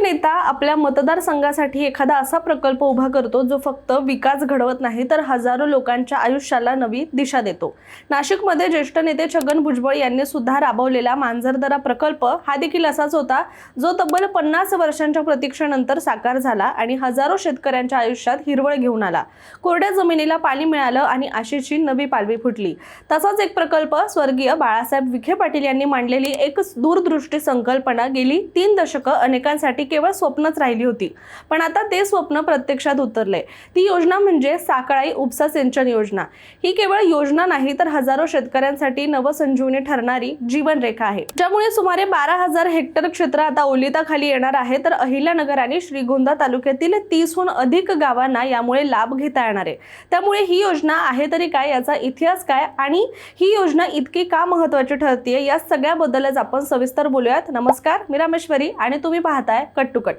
नेता आपल्या मतदारसंघासाठी एखादा असा प्रकल्प उभा करतो जो फक्त विकास घडवत नाही तर हजारो लोकांच्या आयुष्याला नवी दिशा देतो। नाशिकमध्ये ज्येष्ठ नेते छगन भुजबळ यांनी सुद्धा राबवलेला मांजरदरा प्रकल्प हा देखील असाच होता, जो तब्बल 50 वर्षांच्या प्रतीक्षेनंतर साकार झाला आणि हजारो शेतकऱ्यांच्या आयुष्यात हिरवळ घेऊन आला। कोरड्या जमिनीला पाणी मिळालं आणि आशेची नवी पालवी फुटली। तसाच एक प्रकल्प स्वर्गीय बाळासाहेब विखे पाटील यांनी मांडलेली एक दूरदृष्टी संकल्पना गेली 3 दशकं अनेकांसाठी केवळ स्वप्नच राहिली होती, पण आता ते स्वप्न प्रत्यक्षात उतरले। ती योजना म्हणजे साकळाई उपसा सिंचन योजना। ही केवळ योजना नाही तर हजारो शेतकऱ्यांसाठी नवसंजीवनी ठरणारी जीवनरेखा आहे, ज्यामुळे सुमारे 12,000 हेक्टर क्षेत्र आता ओलिताखाली येणार आहे। तर अहिल्यानगर आणि श्रीगोंदा तालुक्यातील 30हून अधिक गावांना यामुळे लाभ घेता येणार आहे। त्यामुळे ही योजना आहे तरी काय, याचा इतिहास काय आणि ही योजना इतकी का महत्त्वाची ठरते, या सगळ्याबद्दलच आपण सविस्तर बोलूयात। नमस्कार, मी रामेश्वरी आणि तुम्ही पाहताय कट टू कट।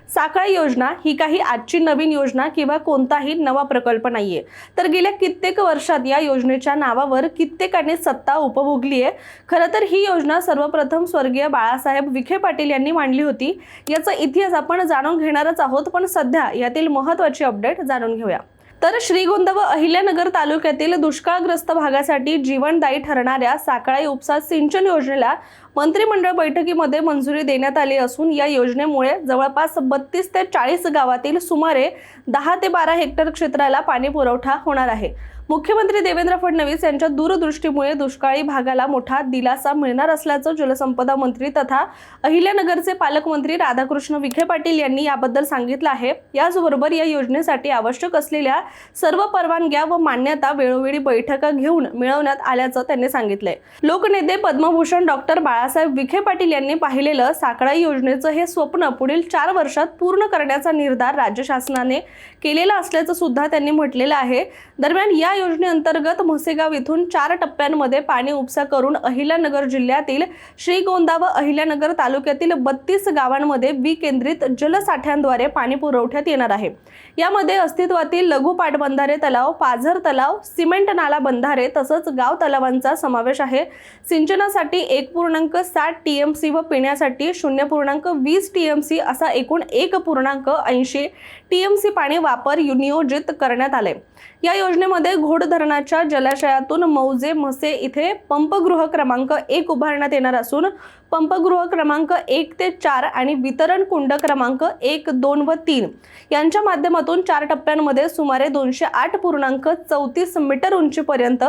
साकळाई योजना ही काही आजची नवीन योजना किंवा कोणताही नवा प्रकल्प नाहीये, तर गेल्या कित्येक वर्षात या योजनेच्या नावावर कित्येकांनी सत्ता उपभोगली आहे। खरं तर ही योजना सर्वप्रथम स्वर्गीय बाळासाहेब विखे पाटील यांनी मांडली होती। याचा इतिहास आपण जाणून घेणारच आहोत, पण सध्या यातील महत्त्वाची अपडेट जाणून घेऊया। तर श्रीगोंदा व अहिल्यानगर तालुक्यातील दुष्काळग्रस्त भागासाठी जीवनदायी ठरणाऱ्या साकळाई उपसा सिंचन योजनेला मंत्रिमंडळ बैठकीमध्ये मंजुरी देण्यात आली असून या योजनेमुळे जवळपास 32 ते 40 गावातील सुमारे 10 ते 12 हेक्टर क्षेत्राला पाणी पुरवठा होणार आहे। मुख्यमंत्री देवेंद्र फडणवीस यांच्या दूरदृष्टीमुळे दुष्काळी भागाला मोठा दिलासा मिळणार असल्याचं जलसंपदा मंत्री तथा अहिल्यानगरचे पालकमंत्री राधाकृष्ण विखे पाटील यांनी याबद्दल सांगितलं आहे। याचबरोबर या योजनेसाठी आवश्यक असलेल्या सर्व परवानग्या व मान्यता वेळोवेळी बैठका घेऊन मिळवण्यात आल्याचं त्यांनी सांगितलंय। लोकनेते पद्मभूषण डॉक्टर बाळासाहेब विखे पाटील यांनी पाहिलेलं साकळाई योजनेचं हे स्वप्न पुढील 4 वर्षात पूर्ण करण्याचा निर्धार राज्य शासनाने केलेला असल्याचं सुद्धा त्यांनी म्हटलेलं आहे। दरम्यान या योजनेअंतर्गत म्हसेगाव इथून 4 टप्प्यांमध्ये पाणी उपसा करून अहिल्यानगर जिल्ह्यातील श्रीगोंदा व अहिल्यानगर तालुक्यातील 32 गावांमध्ये विकेंद्रित जलसाठ्यांद्वारे पाणी पुरवठ्यात येणार आहे। यामध्ये अस्तित्वातील लघु पाटबंधारे तलाव, पाझर तलाव, सिमेंट नाला बंधारे तसंच गाव तलावांचा समावेश आहे। सिंचनासाठी 1.7 TMC व पिण्यासाठी 0.20 TMC असा एकूण 1.80 TMC पाणी वापर नियोजित करण्यात आले। या योजनेमध्ये घोड धरणाच्या जलाशयातून मौजे म्हसे इथे पंपगृह क्रमांक 1 उभारण्यात येणार असून पंपगृह क्रमांक 1 ते 4 आणि वितरण कुंड क्रमांक 1, 2 व 3 यांच्या माध्यमातून 4 टप्प्यांमध्ये सुमारे 208.34 मीटर उंचीपर्यंत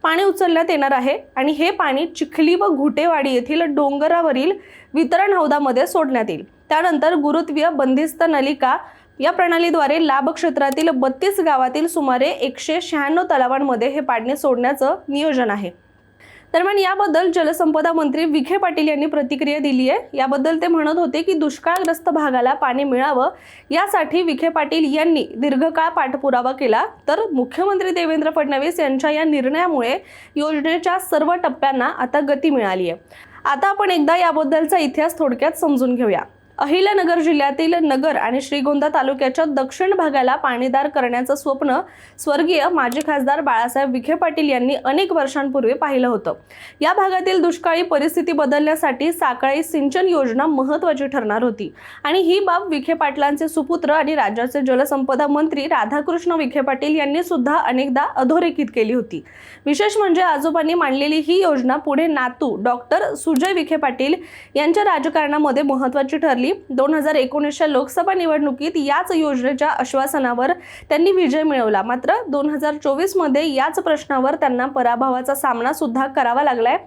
पाणी उचलण्यात येणार आहे आणि हे पाणी चिखली व घुटेवाडी येथील डोंगरावरील वितरण हौदामध्ये सोडण्यात येईल। त्यानंतर गुरुत्वीय बंदिस्त नलिका या प्रणालीद्वारे लाभ क्षेत्रातील 32 गावातील सुमारे 196 तलावांमध्ये हे पाणी सोडण्याचं नियोजन आहे। दरम्यान याबद्दल जलसंपदा मंत्री विखे पाटील यांनी प्रतिक्रिया दिली आहे। याबद्दल ते म्हणत होते की दुष्काळग्रस्त भागाला पाणी मिळावं यासाठी विखे पाटील यांनी दीर्घकाळ पाठपुरावा केला, तर मुख्यमंत्री देवेंद्र फडणवीस यांच्या या निर्णयामुळे योजनेच्या सर्व टप्प्यांना आता गती मिळाली आहे। आता आपण एकदा याबद्दलचा इतिहास थोडक्यात समजून घेऊया। अहिल्यानगर जिल्ह्यातील नगर आणि श्रीगोंदा तालुक्याच्या दक्षिण भागाला पाणीदार करण्याचं स्वप्न स्वर्गीय माजी खासदार बाळासाहेब विखे पाटील यांनी अनेक वर्षांपूर्वी पाहिलं होतं। या भागातील दुष्काळी परिस्थिती बदलण्यासाठी साकळाई सिंचन योजना महत्त्वाची ठरणार होती आणि ही बाब विखे पाटलांचे सुपुत्र आणि राज्याचे जलसंपदा मंत्री राधाकृष्ण विखे पाटील यांनी सुद्धा अनेकदा अधोरेखित केली होती। विशेष म्हणजे आजोबांनी मांडलेली ही योजना पुढे नातू डॉक्टर सुजय विखे पाटील यांच्या राजकारणामध्ये महत्त्वाची ठरली। 2019च्या लोकसभा निवडणुकीत याच योजनेच्या आश्वासनावर त्यांनी विजय मिळवला, मात्र 2024 मध्ये याच प्रश्नावर त्यांना पराभवाचा सामना सुद्धा करावा लागलाय।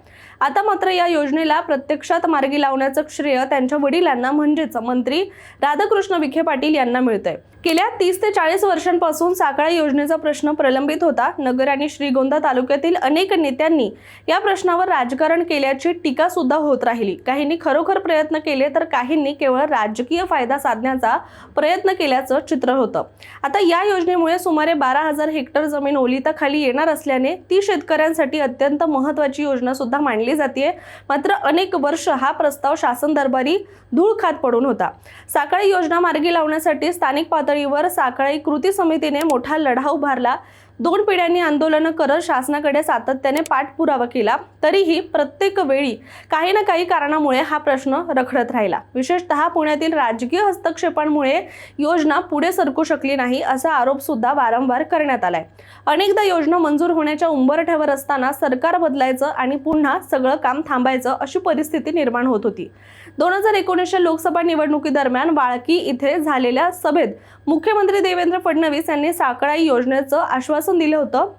आता मात्र या योजनेला प्रत्यक्षात मार्गी लावण्याचं श्रेय त्यांच्या वडिलांना म्हणजेच मंत्री राधाकृष्ण विखे पाटील यांना मिळतंय। गेल्या 30 ते 40 वर्षांपासून साकळाई योजनेचा प्रश्न प्रलंबित होता। नगर आणि श्रीगोंदा तालुक्यातील अनेक नेत्यांनी या प्रश्नावर राजकारण केल्याची टीका सुद्धा होत राहिली। काहींनी खरोखर प्रयत्न केले तर काहींनी केवळ राजकीय फायदा साधण्याचा प्रयत्न केल्याचं चित्र होतं। आता या योजनेमुळे सुमारे 12,000 हेक्टर जमीन ओलिताखाली येणार असल्याने ती शेतकऱ्यांसाठी अत्यंत महत्त्वाची योजना सुद्धा मानली जाते। मात्र अनेक वर्ष हा प्रस्ताव शासन दरबारी धूळ खात पडून होता। साकळाई योजना मार्गी लावण्यासाठी स्थानिक पातळीवर साकळाई कृती समितीने मोठा लढा उभारला। 2 पिढ्यांनी आंदोलनं करत शासनाकडे सातत्याने पाठपुरावा केला, तरीही प्रत्येक वेळी काही ना काही कारणामुळे हा प्रश्न रखडत राहिला। विशेषतः पुण्यातील राजकीय हस्तक्षेपांमुळे योजना पुढे सरकू शकली नाही असा आरोप सुद्धा वारंवार करण्यात आलाय। अनेकदा योजना मंजूर होण्याच्या उंबरठ्यावर असताना सरकार बदलायचं आणि पुन्हा सगळं काम थांबायचं अशी परिस्थिती निर्माण होत होती। 2019च्या लोकसभा निवडणुकीदरम्यान वाळकी इथे झालेल्या सभेत मुख्यमंत्री देवेंद्र फडणवीस यांनी साकळाई योजनेचं आश्वासन दिलं होतं,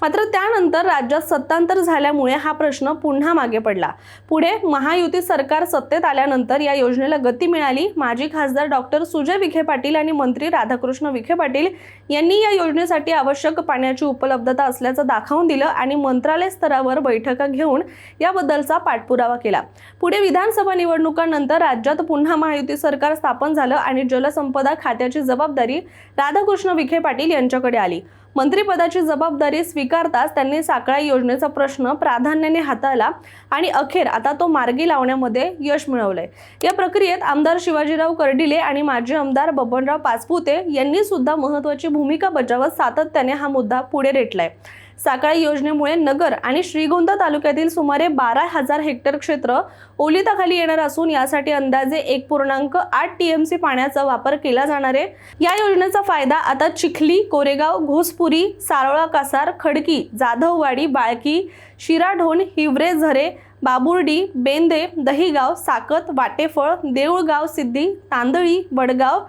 मात्र त्यानंतर राज्यात सत्तांतर झाल्यामुळे हा प्रश्न पुन्हा मागे पडला। पुढे महायुती सरकार सत्तेत आल्यानंतर या योजनेला गती मिळाली। माजी खासदार डॉक्टर सुजय विखे पाटील आणि मंत्री राधाकृष्ण विखे पाटील यांनी या योजनेसाठी आवश्यक पाण्याची उपलब्धता असल्याचं दाखवून दिलं आणि मंत्रालय स्तरावर बैठका घेऊन याबद्दलचा पाठपुरावा केला। पुढे विधानसभा निवडणुकांनंतर राज्यात पुन्हा महायुती सरकार स्थापन झालं आणि जलसंपदा खात्याची जबाबदारी राधाकृष्ण विखे पाटील यांच्याकडे आली। मंत्रिपदाची जबाबदारी स्वीकारताच त्यांनी साकळाई योजनेचा प्रश्न प्राधान्याने हाताळला आणि अखेर आता तो मार्गी लावण्यामध्ये यश मिळवलंय। या प्रक्रियेत आमदार शिवाजीराव कर्डिले आणि माजी आमदार बबनराव पाचपुते यांनी सुद्धा महत्त्वाची भूमिका बजावत सातत्याने हा मुद्दा पुढे रेटलाय। साकळाई योजनेमुळे नगर आणि श्रीगोंदा तालुक्यातील सुमारे 12,000 हेक्टर क्षेत्र ओलिताखाली येणार असून यासाठी अंदाजे 1.8 TMC पाण्याचा वापर केला जाणार आहे। या योजनेचा फायदा आता चिखली, कोरेगाव, घोसपुरी, सारोळा कासार, खडकी, जाधववाडी, बाळकी, शिराढोण, हिवरे, झरे, बाबुर्डी, बेंदे, दहिगाव, साकत, वाटेफळ, देऊळगाव, सिद्धी, तांदळी, वडगाव,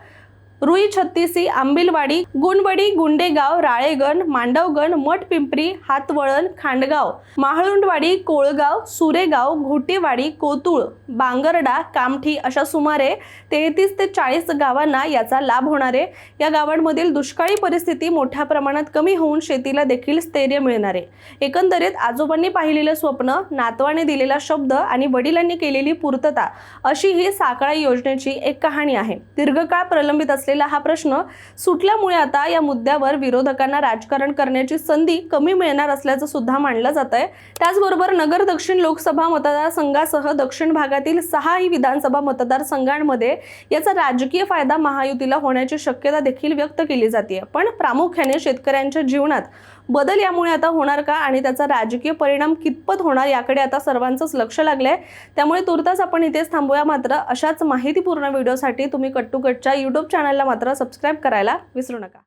रुई छत्तीसी, आंबिलवाडी, गुणवडी, गुंडेगाव, राळेगण, मांडवगण, मठपिंपरी, हातवळण, खांडगाव, माहळुंडवाडी, कोळगाव, सुरेगाव, घोटेवाडी, कोतुळ, बांगरडा, कामठी अशा सुमारे 33 ते 40 गावांना याचा लाभ होणार आहे। या गावांमधील दुष्काळी परिस्थिती मोठ्या प्रमाणात कमी होऊन शेतीला देखील स्थैर्य मिळणार आहे। एकंदरीत आजोबांनी पाहिलेले स्वप्न, नातवाने दिलेला शब्द आणि वडिलांनी केलेली पूर्तता अशी ही साकळाई योजनेची एक कहाणी आहे। दीर्घकाळ प्रलंबित असलेला हा प्रश्न सुटल्यामुळे आता या मुद्द्यावर विरोधकांना राजकारण करण्याची संधी कमी मिळणार असल्याचं सुद्धा मानलं जात आहे। त्याचबरोबर नगर दक्षिण लोकसभा मतदारसंघासह दक्षिण भागातील 6 विधानसभा मतदारसंघांमध्ये याचा राजकीय फायदा महायुतीला होण्याची शक्यता देखील व्यक्त केली जाते। पण प्रामुख्याने शेतकऱ्यांच्या जीवनात बदल यामुळे आता होणार का आणि त्याचा राजकीय परिणाम कितपत होणार याकडे आता सर्वांचंच लक्ष लागलंय। त्यामुळे तुर्तास आपण इथेच थांबूया, मात्र अशाच माहितीपूर्ण व्हिडिओसाठी तुम्ही कट टू कटच्या YouTube चॅनलला मात्र सबस्क्राइब करायला विसरू नका।